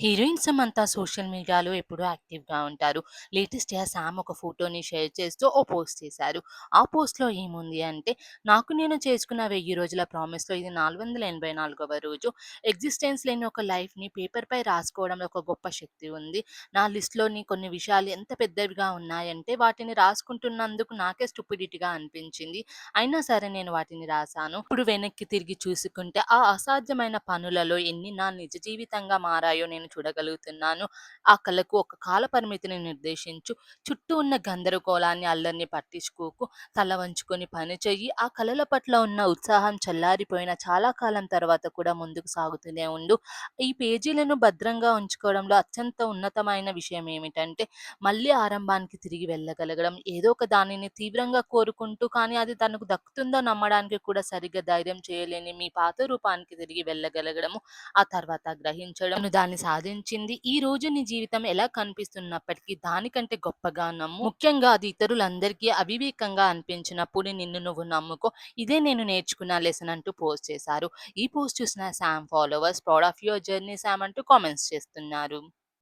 Heroines అంతా social మీడియాలో ఎప్పుడూ యాక్టివ్‌గా ఉంటారు. లేటెస్ట్‌గా సామ్ ఒక ఫోటోని షేర్ చేస్తూ ఓ పోస్ట్ చేశారు. ఆ పోస్ట్‌లో ఏముంది అంటే, నాకు నేను చేసుకున్న 1000 రోజుల ప్రామిస్‌లో ఇది 484వ రోజు. ఎగ్జిస్టెన్స్ లేని ఒక లైఫ్‌ని పేపర్‌పై రాసుకోవడంలో ఒక గొప్ప శక్తి ఉంది. నా లిస్ట్‌లోని కొన్ని విషయాలు ఎంత పెద్దవిగా ఉన్నాయంటే, వాటిని రాసుకుంటున్నందుకు నాకే స్టూపిడిటీగా అనిపించింది. అయినా సరే నేను వాటిని రాసాను. ఇప్పుడు వెనక్కి తిరిగి చూసుకుంటే, ఆ అసాధ్యమైన పనులలో ఎన్ని నా నిజ జీవితంగా మారాయో నేను చూడగలుగుతున్నాను. ఆ కళకు ఒక కాల పరిమితిని నిర్దేశించు. చుట్టూ ఉన్న గందరగోళాన్ని, అల్లరిని పట్టించుకోకు. తల వంచుకొని పని చెయ్యి. ఆ కళల పట్ల ఉన్న ఉత్సాహం చల్లారిపోయిన చాలా కాలం తర్వాత కూడా ముందుకు సాగుతూనే ఉండు. ఈ పేజీలను భద్రంగా ఉంచుకోవడంలో అత్యంత ఉన్నతమైన విషయం ఏమిటంటే, మళ్ళీ ఆరంభానికి తిరిగి వెళ్ళగలగడం. ఏదో ఒక దానిని తీవ్రంగా కోరుకుంటూ, కానీ అది తనకు దక్కుతుందో నమ్మడానికి కూడా సరిగ్గా ధైర్యం చేయలేని మీ పాత రూపానికి తిరిగి వెళ్ళగలగడము. ఆ తర్వాత గ్రహించడం, "నువ్వు దాన్ని సాధించింది. ఈ రోజు నీ జీవితం ఎలా కనిపిస్తున్నప్పటికీ దానికంటే గొప్పగా నమ్ము. ముఖ్యంగా అది ఇతరులందరికీ అవివేకంగా అనిపించినప్పుడు నిన్ను నువ్వు నమ్ముకో. ఇదే నేను నేర్చుకున్న లెసన్" అంటూ పోస్ట్ చేశారు. ఈ పోస్ట్ చూసిన Sam followers "proud of your journey Sam" అంటూ కామెంట్స్ చేస్తున్నారు.